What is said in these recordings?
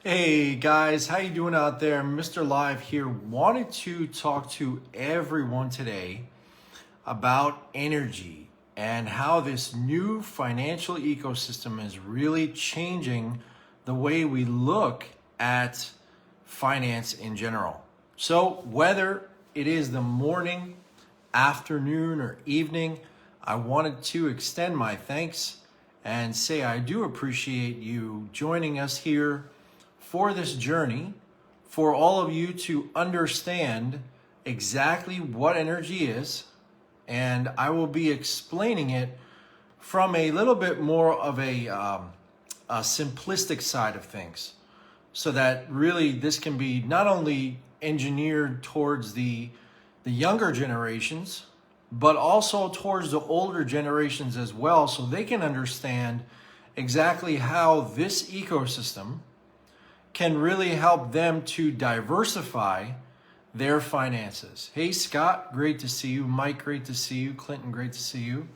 Hey guys, how you doing out there? Mr. Live here. Wanted to talk to everyone today about energy and how this new financial ecosystem is really changing the way we look at finance in general. So whether it is the morning, afternoon, or evening, I wanted to extend my thanks and say I do appreciate you joining us here for this journey, for all of you to understand exactly what energy is. And I will be explaining it from a little bit more of a simplistic side of things, so that really this can be not only engineered towards the younger generations, but also towards the older generations as well, so they can understand exactly how this ecosystem can really help them to diversify their finances. Hey Scott, great to see you. Mike, great to see you. Clinton, great to see you.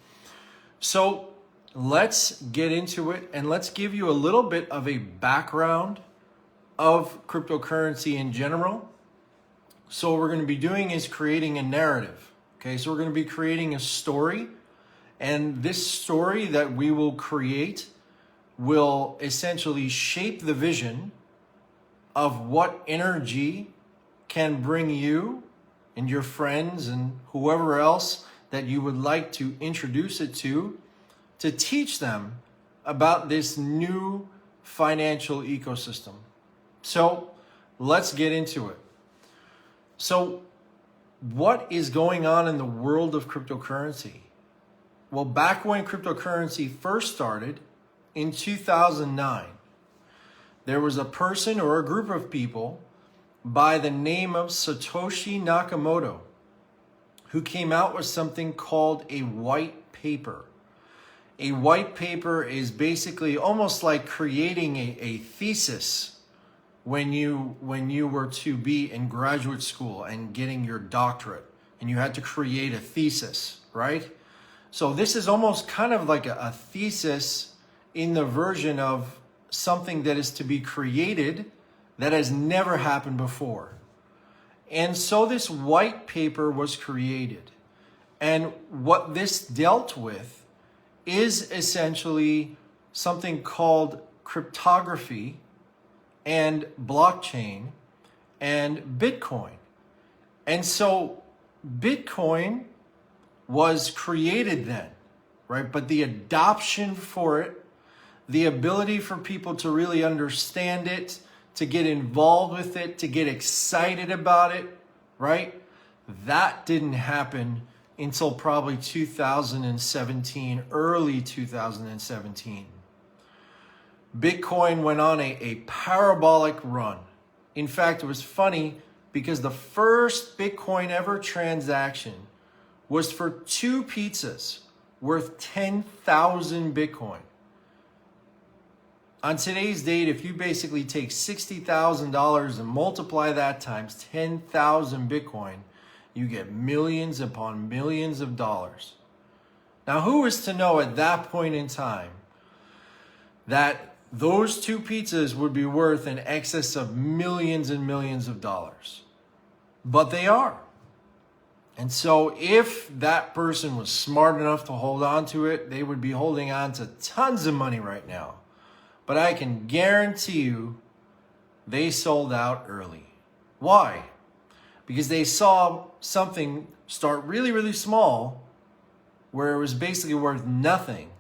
So let's get into it and let's give you a little bit of a background of cryptocurrency in general. So what we're going to be doing is creating a narrative. Okay, so we're going to be creating a story, and this story that we will create will essentially shape the vision of what energy can bring you and your friends and whoever else that you would like to introduce it to teach them about this new financial ecosystem. So let's get into it. So what is going on in the world of cryptocurrency? Well, back when cryptocurrency first started in 2009, there was a person or a group of people by the name of Satoshi Nakamoto who came out with something called a white paper. A white paper is basically almost like creating a thesis when you were to be in graduate school and getting your doctorate, and you had to create a thesis, right? So this is almost kind of like a thesis in the version of something that is to be created that has never happened before. And so this white paper was created. And what this dealt with is essentially something called cryptography and blockchain and Bitcoin. And so Bitcoin was created then, right? But the adoption for it, the ability for people to really understand it, to get involved with it, to get excited about it, right? That didn't happen until probably 2017, early 2017. Bitcoin went on a parabolic run. In fact, it was funny because the first Bitcoin ever transaction was for 2 pizzas worth 10,000 Bitcoin. On today's date, if you basically take $60,000 and multiply that times 10,000 Bitcoin, you get millions upon millions of dollars. Now, who is to know at that point in time that those 2 pizzas would be worth in excess of millions and millions of dollars? But they are. And so if that person was smart enough to hold on to it, they would be holding on to tons of money right now. But I can guarantee you they sold out early. Why? Because they saw something start really, really small, where it was basically worth nothing,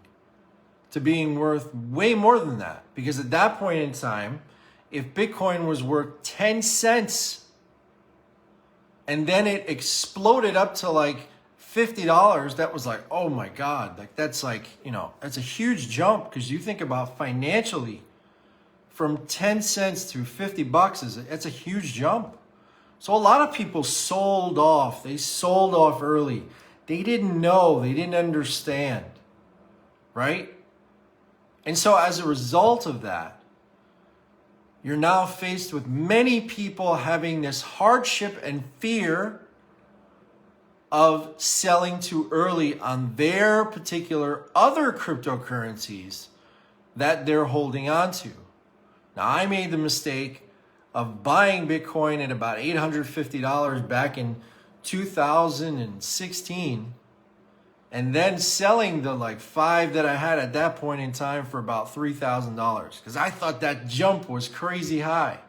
to being worth way more than that. Because at that point in time, if Bitcoin was worth 10 cents and then it exploded up to like $50, that was like, oh my God, like that's like, that's a huge jump, because you think about financially from 10 cents to $50 it's a huge jump. So a lot of people sold off. They sold off early. They didn't know, they didn't understand, right? And so as a result of that, you're now faced with many people having this hardship and fear of selling too early on their particular other cryptocurrencies that they're holding on to. Now, I made the mistake of buying Bitcoin at about $850 back in 2016 and then selling the like 5 that I had at that point in time for about $3,000 because I thought that jump was crazy high.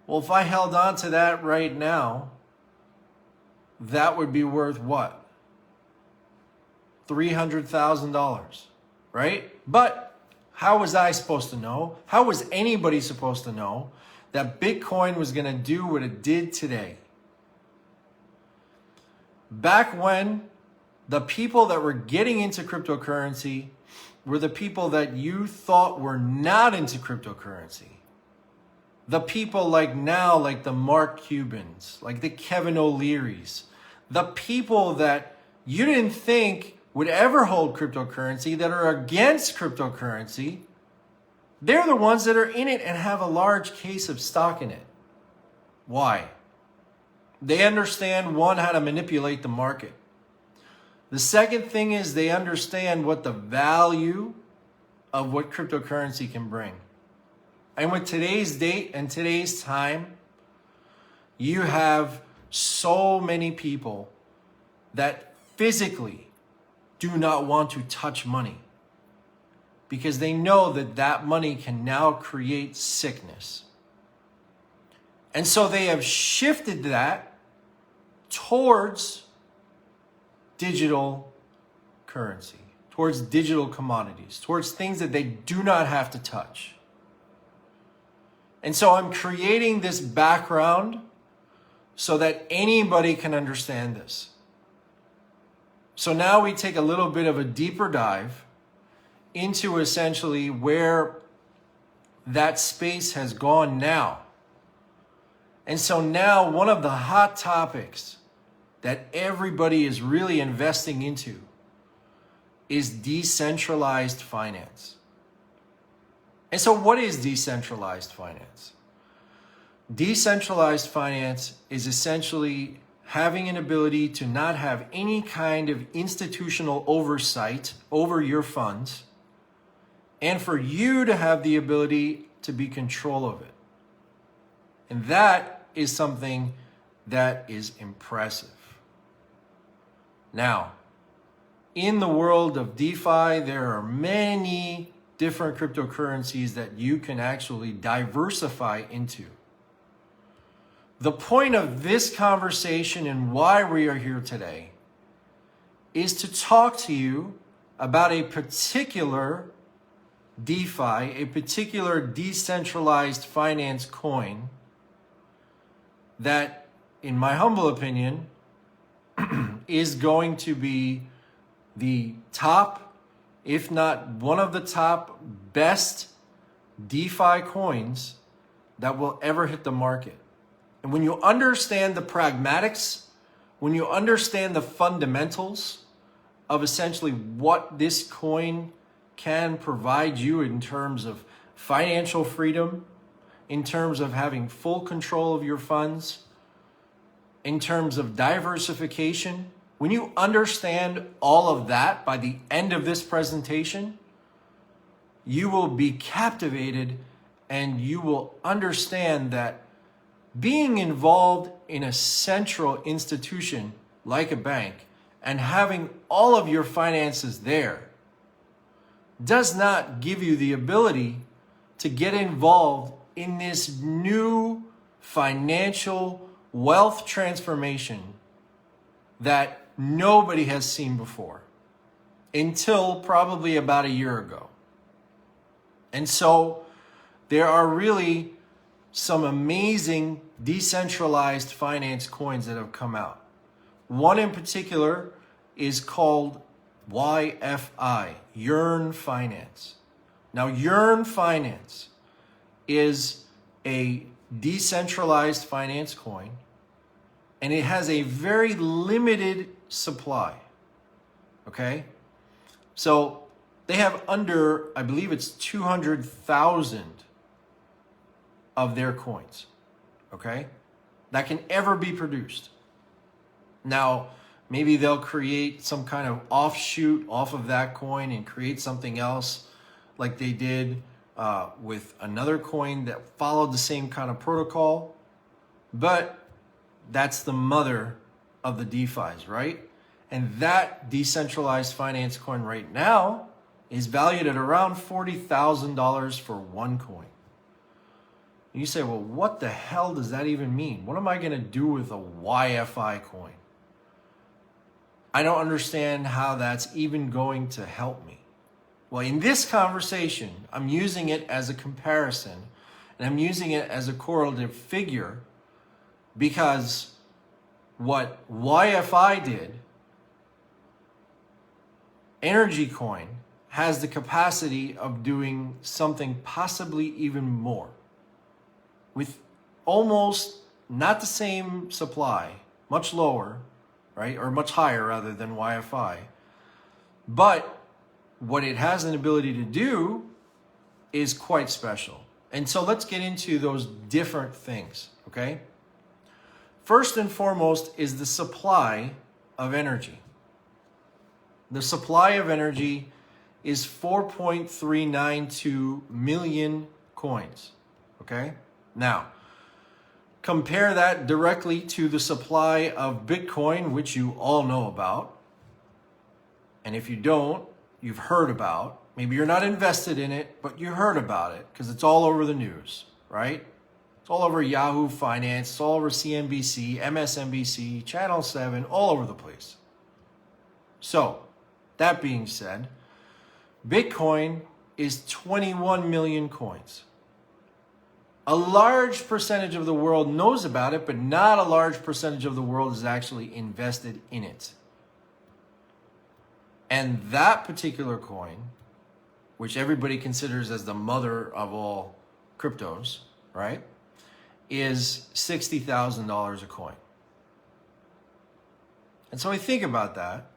Well, if I held on to that right now, that would be worth what? $300,000, right? But how was I supposed to know? How was anybody supposed to know that Bitcoin was going to do what it did today? Back when the people that were getting into cryptocurrency were the people that you thought were not into cryptocurrency. The people like now, like the Mark Cubans, like the Kevin O'Learys, the people that you didn't think would ever hold cryptocurrency, that are against cryptocurrency, they're the ones that are in it and have a large case of stock in it. Why? They understand, one, how to manipulate the market. The second thing is they understand what the value of what cryptocurrency can bring. And with today's date and today's time, you have so many people that physically do not want to touch money because they know that that money can now create sickness. And so they have shifted that towards digital currency, towards digital commodities, towards things that they do not have to touch. And so I'm creating this background so that anybody can understand this. So now we take a little bit of a deeper dive into essentially where that space has gone now. And so now one of the hot topics that everybody is really investing into is decentralized finance. And so what is decentralized finance? Decentralized finance is essentially having an ability to not have any kind of institutional oversight over your funds and for you to have the ability to be in control of it. And that is something that is impressive. Now, in the world of DeFi, there are many different cryptocurrencies that you can actually diversify into. The point of this conversation and why we are here today is to talk to you about a particular DeFi, a particular decentralized finance coin that, in my humble opinion, is going to be the top, if not one of the top best DeFi coins that will ever hit the market. And when you understand the pragmatics, when you understand the fundamentals of essentially what this coin can provide you in terms of financial freedom, in terms of having full control of your funds, in terms of diversification, when you understand all of that by the end of this presentation, you will be captivated and you will understand that being involved in a central institution like a bank and having all of your finances there does not give you the ability to get involved in this new financial wealth transformation that nobody has seen before until probably about a year ago. And so there are really some amazing decentralized finance coins that have come out. One in particular is called YFI, Yearn Finance. Now, Yearn Finance is a decentralized finance coin, and it has a very limited supply, okay? So they have under, I believe it's 200,000 of their coins, okay, that can ever be produced. Now, maybe they'll create some kind of offshoot off of that coin and create something else like they did with another coin that followed the same kind of protocol, but that's the mother of the DeFis, right? And that decentralized finance coin right now is valued at around $40,000 for one coin. You say, well, what the hell does that even mean? What am I going to do with a YFI coin? I don't understand how that's even going to help me. Well, in this conversation, I'm using it as a comparison, and I'm using it as a correlative figure, because what YFI did, NRGY Coin has the capacity of doing something possibly even more, with almost not the same supply, much lower, right? Or much higher rather than YFI. But what it has an ability to do is quite special. And so let's get into those different things, okay? First and foremost is the supply of energy. The supply of energy is 4.392 million coins, okay? Now, compare that directly to the supply of Bitcoin, which you all know about. And if you don't, you've heard about. Maybe you're not invested in it, but you heard about it because it's all over the news, right? It's all over Yahoo Finance, it's all over CNBC, MSNBC, Channel 7, all over the place. So, that being said, Bitcoin is 21 million coins. A large percentage of the world knows about it, but not a large percentage of the world is actually invested in it. And that particular coin, which everybody considers as the mother of all cryptos, right, is $60,000 a coin. And so I think about that,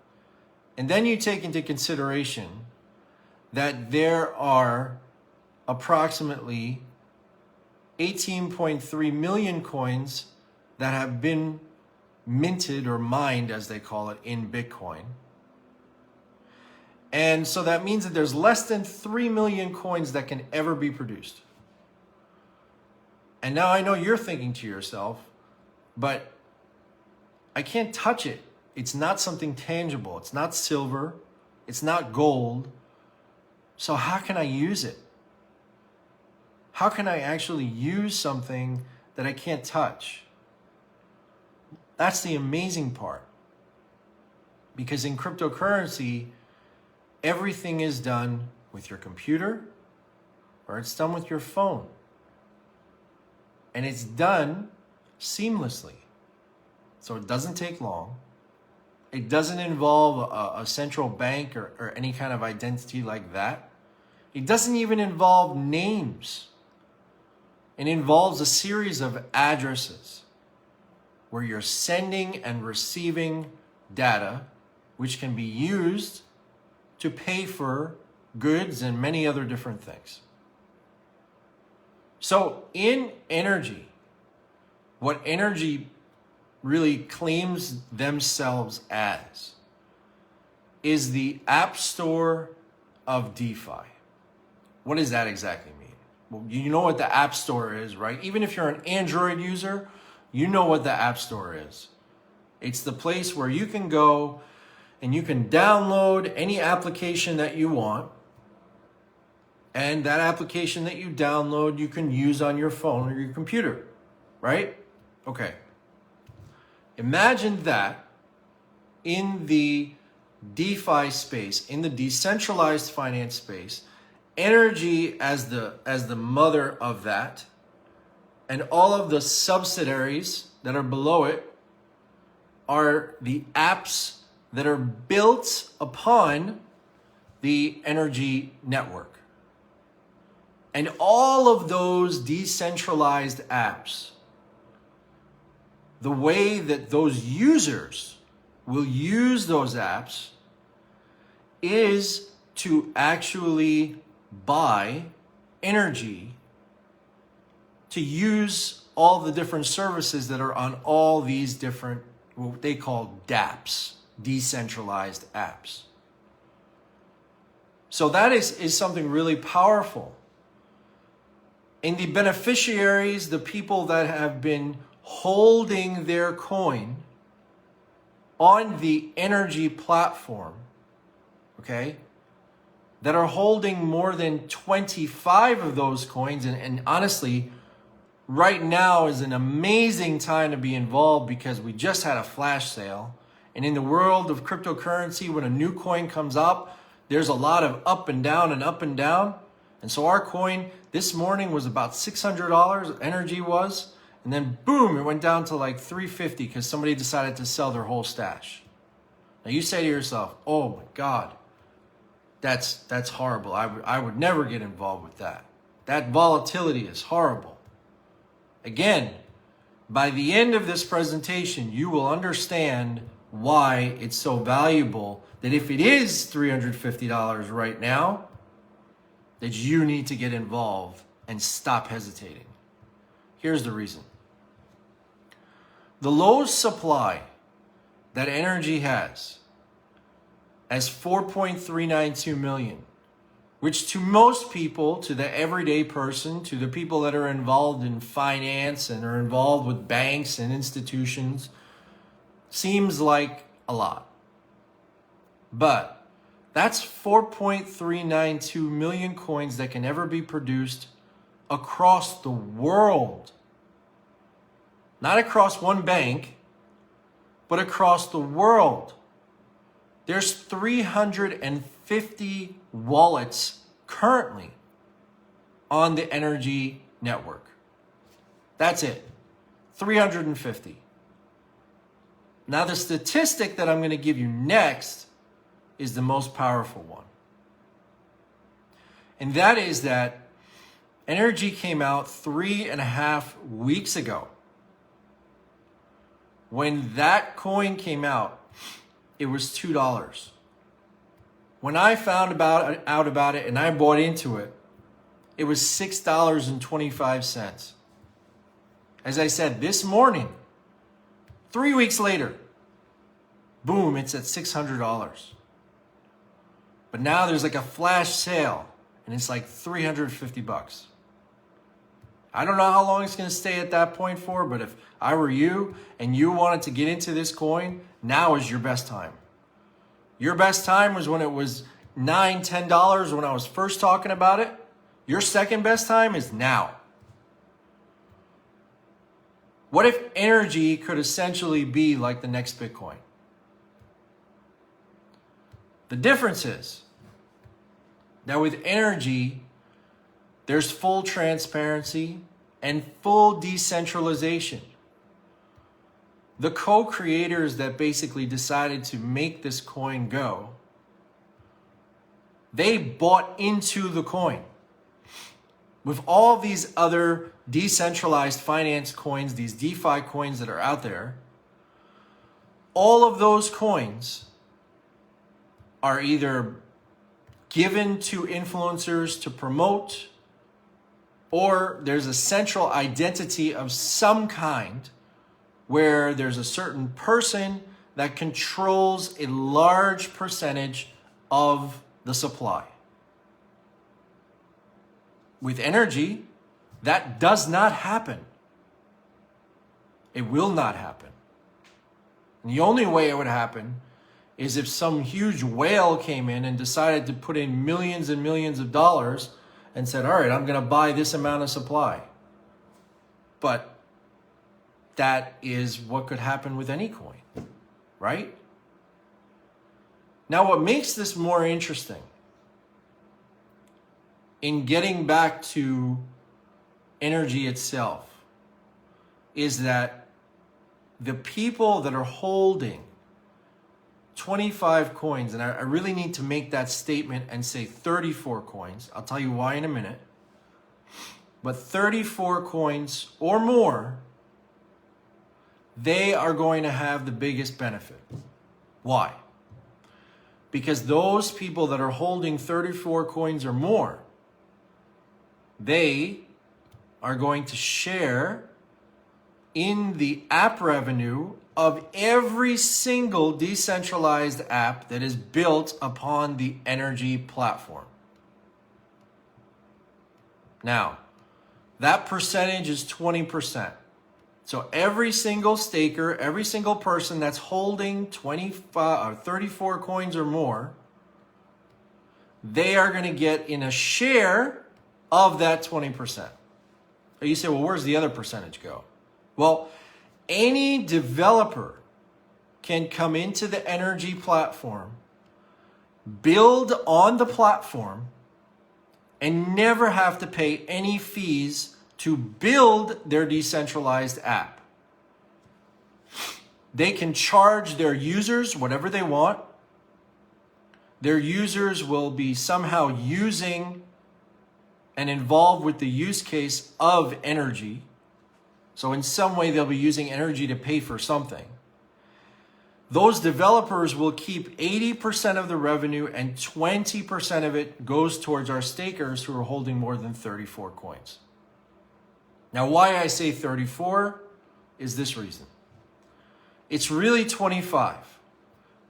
and then you take into consideration that there are approximately 18.3 million coins that have been minted or mined, as they call it, in Bitcoin. And so that means that there's less than 3 million coins that can ever be produced. And now I know you're thinking to yourself, but I can't touch it. It's not something tangible. It's not silver. It's not gold. So how can I use it? How can I actually use something that I can't touch? That's the amazing part. Because in cryptocurrency, everything is done with your computer or it's done with your phone. And it's done seamlessly. So it doesn't take long. It doesn't involve a central bank or any kind of identity like that. It doesn't even involve names. It involves a series of addresses where you're sending and receiving data, which can be used to pay for goods and many other different things. So in NRGY, what NRGY really claims themselves as is the App Store of DeFi. What does that exactly mean? Well, you know what the App Store is, right? Even if you're an Android user, you know what the App Store is. It's the place where you can go and you can download any application that you want. And that application that you download, you can use on your phone or your computer, right? Okay. Imagine that in the DeFi space, in the decentralized finance space, NRGY as the mother of that, and all of the subsidiaries that are below it are the apps that are built upon the NRGY network. And all of those decentralized apps, the way that those users will use those apps is to actually buy NRGY to use all the different services that are on all these different, what they call dApps, decentralized apps. So that is something really powerful. And the beneficiaries, the people that have been holding their coin on the NRGY platform, okay, that are holding more than 25 of those coins. And honestly, right now is an amazing time to be involved because we just had a flash sale. And in the world of cryptocurrency, when a new coin comes up, there's a lot of up and down and up and down. And so our coin this morning was about $600, NRGY was. And then boom, it went down to like $350 because somebody decided to sell their whole stash. Now you say to yourself, oh my God, that's horrible. I would never get involved with that. That volatility is horrible. Again, by the end of this presentation, you will understand why it's so valuable that if it is $350 right now, that you need to get involved and stop hesitating. Here's the reason. The lowest supply that NRGY has 4.392 million, which to most people, to the everyday person, to the people that are involved in finance and are involved with banks and institutions, seems like a lot. But that's 4.392 million coins that can ever be produced across the world. Not across one bank, but across the world. There's 350 wallets currently on the NRGY network. That's it. 350. Now the statistic that I'm going to give you next is the most powerful one. And that is that NRGY came out 3.5 weeks ago. When that coin came out, it was $2. When I found out about it and I bought into it, it was $6.25. As I said, this morning, 3 weeks later, boom, it's at $600. But now there's like a flash sale and it's like $350. I don't know how long it's going to stay at that point for, but if I were you and you wanted to get into this coin, now is your best time. Your best time was when it was $9, $10 when I was first talking about it. Your second best time is now. What if NRGY could essentially be like the next Bitcoin? The difference is that with NRGY, there's full transparency and full decentralization. The co-creators that basically decided to make this coin go, they bought into the coin. With all these other decentralized finance coins, these DeFi coins that are out there, all of those coins are either given to influencers to promote, or there's a central identity of some kind where there's a certain person that controls a large percentage of the supply. With NRGY, that does not happen. It will not happen. And the only way it would happen is if some huge whale came in and decided to put in millions and millions of dollars and said, all right, I'm going to buy this amount of supply. But that is what could happen with any coin, right? Now, what makes this more interesting in getting back to NRGY itself is that the people that are holding 25 coins, and I really need to make that statement and say 34 coins. I'll tell you why in a minute. But 34 coins or more, they are going to have the biggest benefit. Why? Because those people that are holding 34 coins or more, they are going to share in the app revenue of every single decentralized app that is built upon the NRGY platform. Now, that percentage is 20%. So every single staker, every single person that's holding 25 or 34 coins or more, they are going to get in a share of that 20%. You say, well, where's the other percentage go? Well, any developer can come into the NRGY platform, build on the platform, and never have to pay any fees to build their decentralized app. They can charge their users whatever they want. Their users will be somehow using and involved with the use case of NRGY. So in some way, they'll be using NRGY to pay for something. Those developers will keep 80% of the revenue and 20% of it goes towards our stakers who are holding more than 34 coins. Now, why I say 34 is this reason. It's really 25.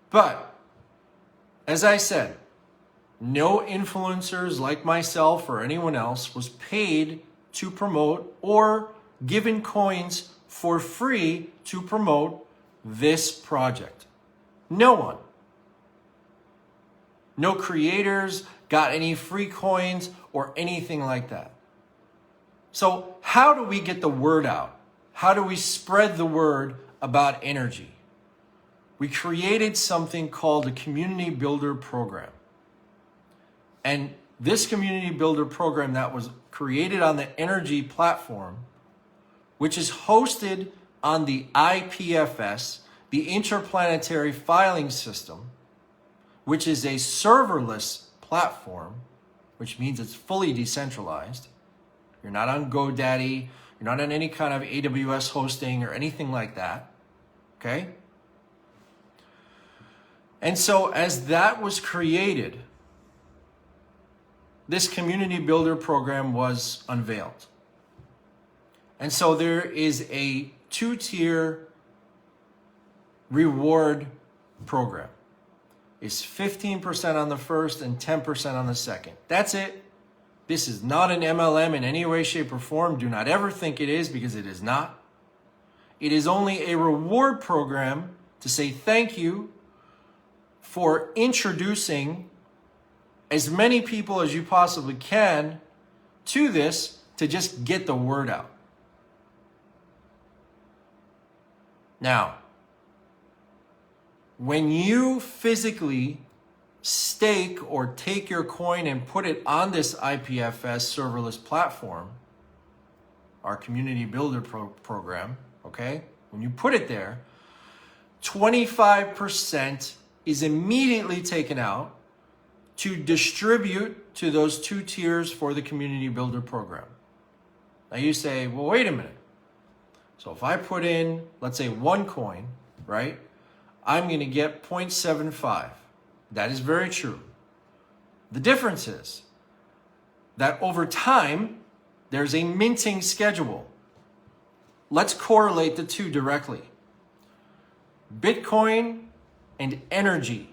But, as I said, no influencers like myself or anyone else was paid to promote or given coins for free to promote this project. No one. No creators got any free coins or anything like that. So how do we get the word out? How do we spread the word about NRGY? We created something called a Community Builder Program. And this Community Builder Program that was created on the NRGY platform, which is hosted on the IPFS, the Interplanetary Filing System, which is a serverless platform, which means it's fully decentralized. You're not on GoDaddy, you're not on any kind of AWS hosting or anything like that, okay? And so as that was created, this Community Builder Program was unveiled. And so there is a two-tier reward program. It's 15% on the first and 10% on the second. That's it. This is not an MLM in any way, shape, or form. Do not ever think it is, because it is not. It is only a reward program to say thank you for introducing as many people as you possibly can to this, to just get the word out. Now, when you physically stake or take your coin and put it on this IPFS serverless platform, our Community Builder program, okay? When you put it there, 25% is immediately taken out to distribute to those two tiers for the Community Builder program. Now you say, well, wait a minute. So if I put in, let's say 1 coin, right? I'm going to get 0.75. That is very true. The difference is that over time, there's a minting schedule. Let's correlate the two directly. Bitcoin and NRGY.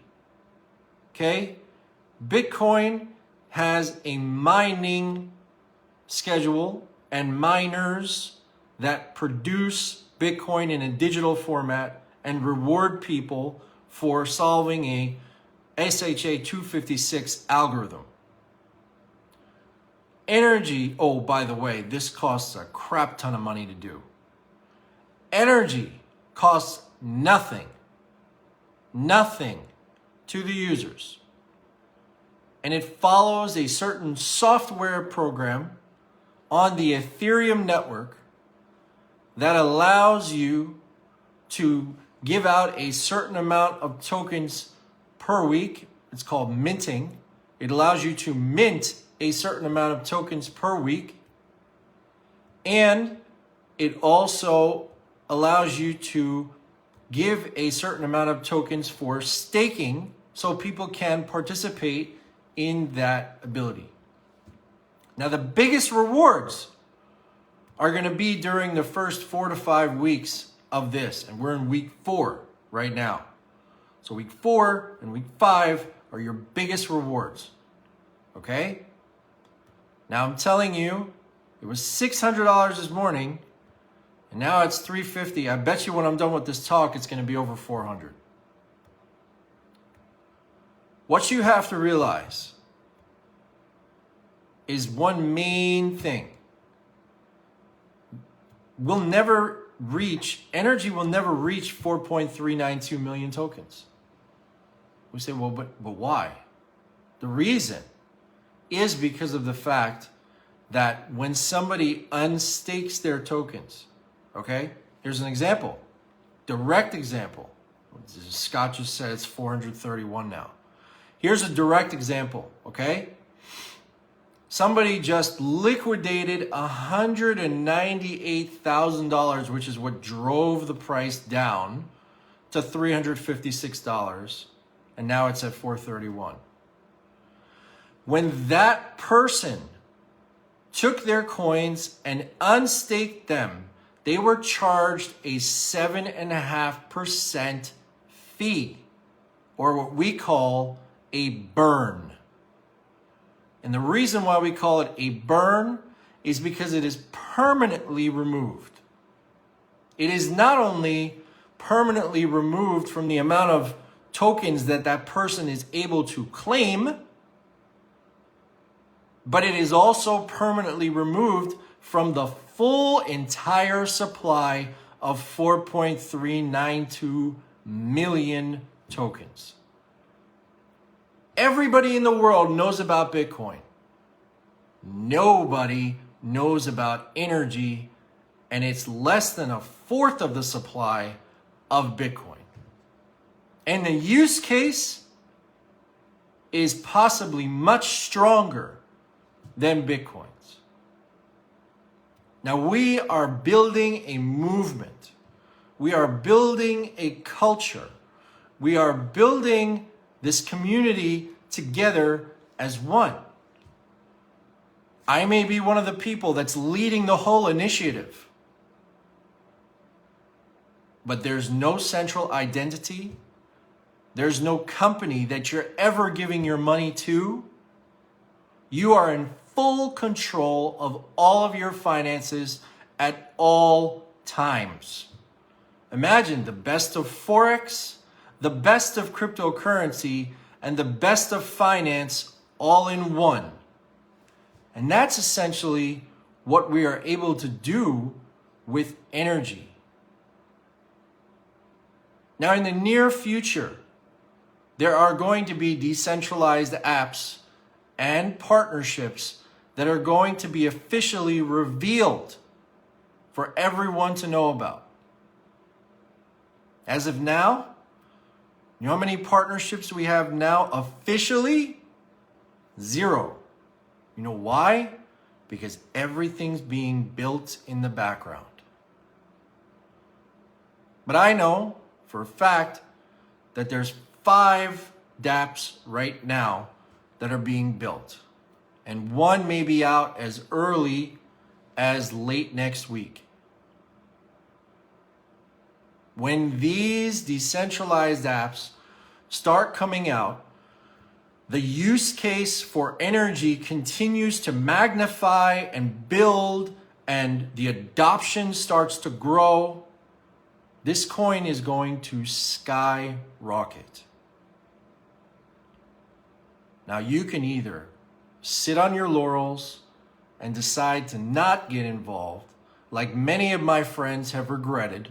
Okay? Bitcoin has a mining schedule and miners that produce Bitcoin in a digital format and reward people for solving a SHA-256 algorithm. NRGY, oh, by the way, this costs a crap ton of money to do. NRGY costs nothing to the users. And it follows a certain software program on the Ethereum network that allows you to give out a certain amount of tokens per week. It's called minting. It allows you to mint a certain amount of tokens per week. And it also allows you to give a certain amount of tokens for staking so people can participate in that ability. Now, the biggest rewards are going to be during the first 4 to 5 weeks of this. And we're in week 4 right now. So week 4 and week 5 are your biggest rewards. Okay? Now I'm telling you It was $600 this morning, and now it's $350. I bet you when I'm done with this talk, it's going to be over $400. What you have to realize is one main thing. NRGY will never reach 4.392 million tokens. We say, well, but why? The reason is because of the fact that when somebody unstakes their tokens, okay? Here's an example, direct example. Scott just said it's 431 now. Here's a direct example, okay? Somebody just liquidated $198,000, which is what drove the price down to $356, and now it's at 431. When that person took their coins and unstaked them, they were charged a 7.5% fee, or what we call a burn. And the reason why we call it a burn is because it is permanently removed. It is not only permanently removed from the amount of tokens that that person is able to claim, but it is also permanently removed from the full entire supply of 4.392 million tokens. Everybody in the world knows about Bitcoin. Nobody knows about NRGY, and it's less than a fourth of the supply of Bitcoin. And the use case is possibly much stronger than Bitcoin's. Now we are building a movement. We are building a culture. We are building this community together as one. I may be one of the people that's leading the whole initiative, but there's no central identity. There's no company that you're ever giving your money to. You are in full control of all of your finances at all times. Imagine the best of Forex, the best of cryptocurrency, and the best of finance all in one. And that's essentially what we are able to do with NRGY. Now, in the near future, there are going to be decentralized apps and partnerships that are going to be officially revealed for everyone to know about. As of now, you know how many partnerships we have now officially? 0. You know why? Because everything's being built in the background. But I know for a fact that there's 5 dApps right now that are being built. And one may be out as early as late next week. When these decentralized apps start coming out, the use case for NRGY continues to magnify and build, and the adoption starts to grow. This coin is going to skyrocket. Now you can either sit on your laurels and decide to not get involved, like many of my friends have regretted,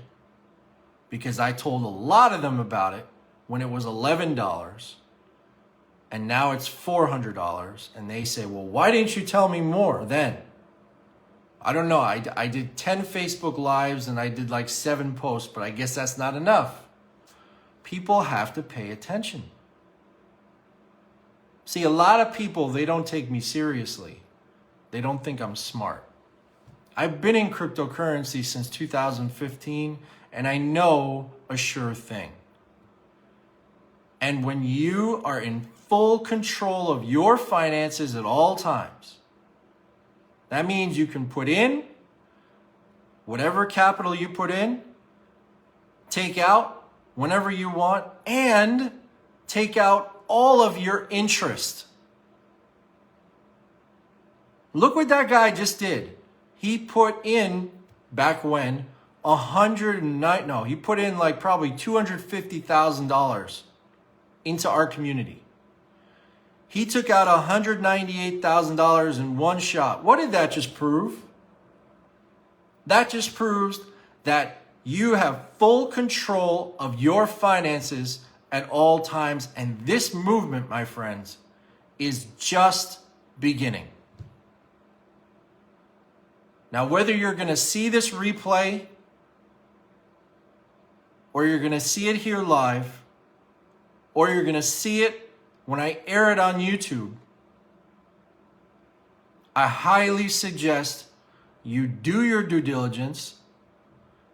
because I told a lot of them about it when it was $11 and now it's $400, and they say, well, why didn't you tell me more then? I don't know. I did 10 Facebook Lives and I did like 7 posts, but I guess that's not enough. People have to pay attention. See, a lot of people, they don't take me seriously. They don't think I'm smart. I've been in cryptocurrency since 2015, and I know a sure thing. And when you are in full control of your finances at all times, that means you can put in whatever capital you put in, take out whenever you want, and take out all of your interest. Look what that guy just did. he put in, back when, he put in like probably $250,000 into our community. He took out $198,000 in one shot. What did that just prove? That just proves that you have full control of your finances at all times. And this movement, my friends, is just beginning. Now, whether you're going to see this replay or you're going to see it here live, or you're going to see it when I air it on YouTube, I highly suggest you do your due diligence,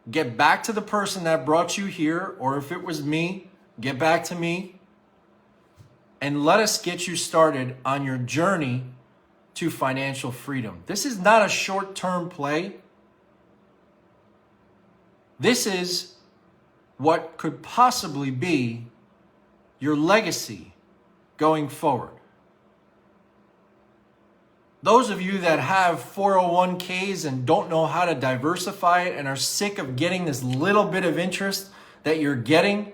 get back to the person that brought you here, or if it was me, get back to me, and let us get you started on your journey to financial freedom. This is not a short-term play. This is what could possibly be your legacy going forward. Those of you that have 401ks and don't know how to diversify it and are sick of getting this little bit of interest that you're getting,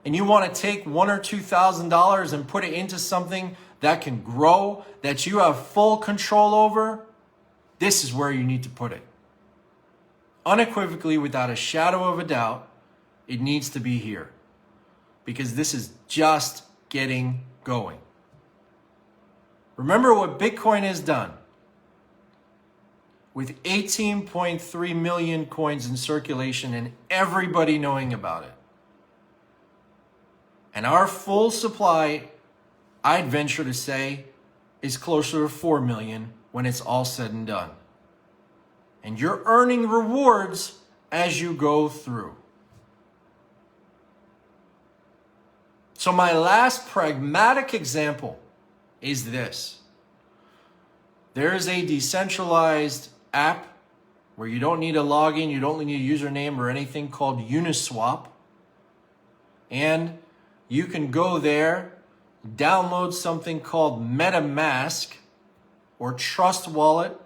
and you want to take $1,000 or $2,000 and put it into something that can grow, that you have full control over, this is where you need to put it. Unequivocally, without a shadow of a doubt, it needs to be here, because this is just getting going. Remember what Bitcoin has done. With 18.3 million coins in circulation and everybody knowing about it. And our full supply, I'd venture to say, is closer to 4 million when it's all said and done. And you're earning rewards as you go through. So my last pragmatic example is this. There is a decentralized app where you don't need a login, you don't need a username or anything, called Uniswap. And you can go there, download something called MetaMask or Trust Wallet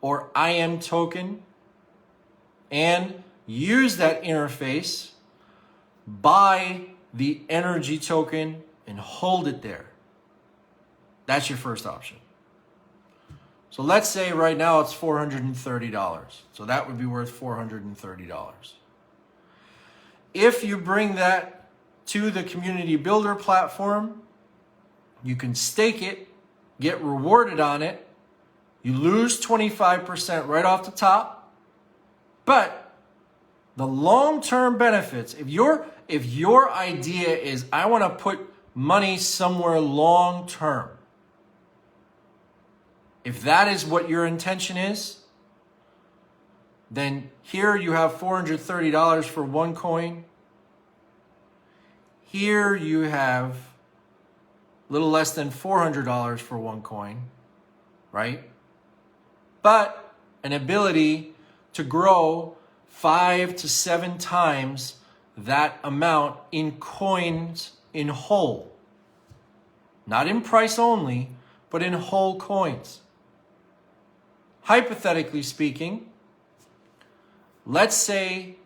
or IM token, and use that interface, buy the NRGY token and hold it there. That's your first option. So let's say right now it's $430. So that would be worth $430. If you bring that to the community builder platform, you can stake it, get rewarded on it. You lose 25% right off the top. But the long-term benefits, if your idea is, I want to put money somewhere long-term, if that is what your intention is, then here you have $430 for one coin. Here you have a little less than $400 for one coin, right? But an ability to grow 5 to 7 times that amount in coins in whole. Not in price only, but in whole coins. Hypothetically speaking, let's say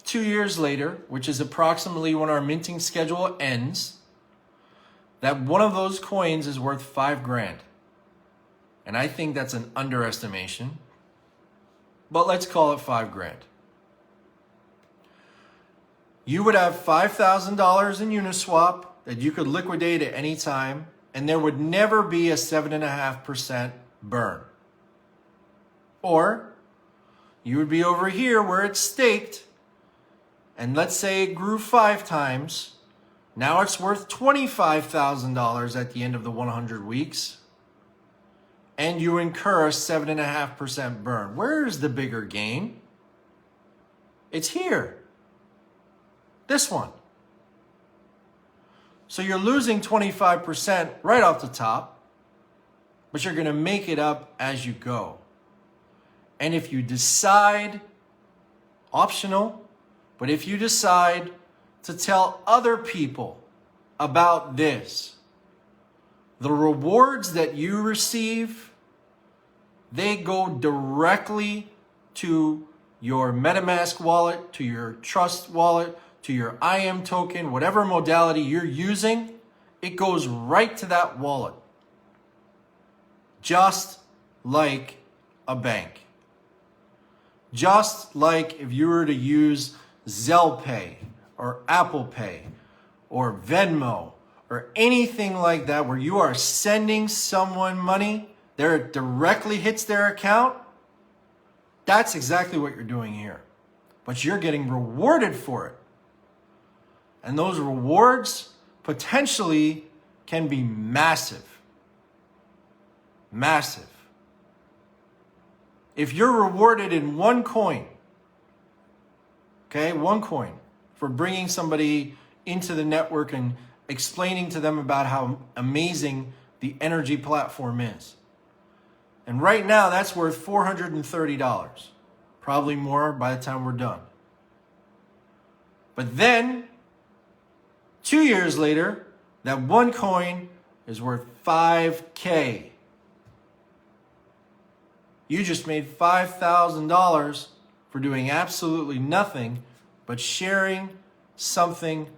2 years later, which is approximately when our minting schedule ends, that one of those coins is worth $5,000. And I think that's an underestimation, but let's call it $5,000. You would have $5,000 in Uniswap that you could liquidate at any time, and there would never be a 7.5% burn. Or you would be over here where it's staked, and let's say it grew 5 times. Now it's worth $25,000 at the end of the 100 weeks. And you incur a 7.5% burn. Where is the bigger gain? It's here. This one. So you're losing 25% right off the top, but you're going to make it up as you go. And if you decide, optional, but if you decide to tell other people about this, the rewards that you receive, they go directly to your MetaMask wallet, to your Trust wallet, to your IM token, whatever modality you're using, it goes right to that wallet. Just like a bank. Just like if you were to use Zelle Pay or Apple Pay or Venmo or anything like that where you are sending someone money, there it directly hits their account. That's exactly what you're doing here. But you're getting rewarded for it. And those rewards potentially can be massive. Massive. If you're rewarded in one coin, okay, one coin, for bringing somebody into the network and explaining to them about how amazing the NRGY platform is. And right now, that's worth $430. Probably more by the time we're done. But then, 2 years later, that one coin is worth $5K. You just made $5,000 for doing absolutely nothing but sharing something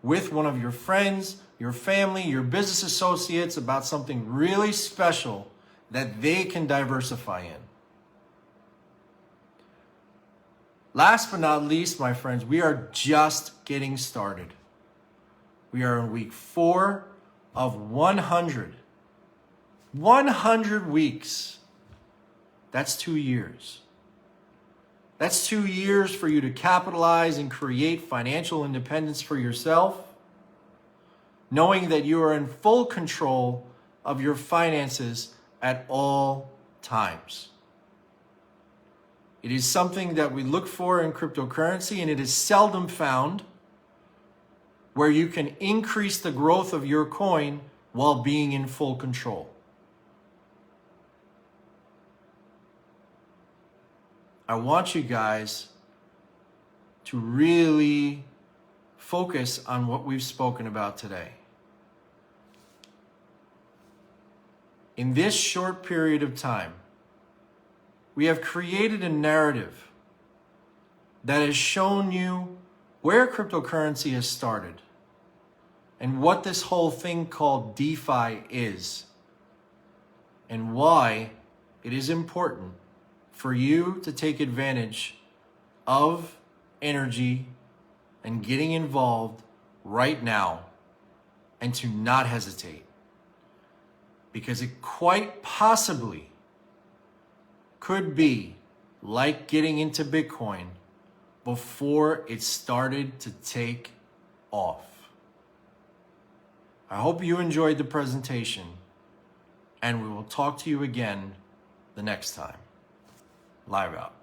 with one of your friends, your family, your business associates about something really special that they can diversify in. Last but not least, my friends, we are just getting started. We are in week 4 of 100. 100 weeks. That's 2 years. That's 2 years for you to capitalize and create financial independence for yourself, knowing that you are in full control of your finances at all times. It is something that we look for in cryptocurrency, and it is seldom found where you can increase the growth of your coin while being in full control. I want you guys to really focus on what we've spoken about today. In this short period of time, we have created a narrative that has shown you where cryptocurrency has started and what this whole thing called DeFi is and why it is important for you to take advantage of NRGY and getting involved right now and to not hesitate. Because it quite possibly could be like getting into Bitcoin before it started to take off. I hope you enjoyed the presentation, and we will talk to you again the next time. Live out.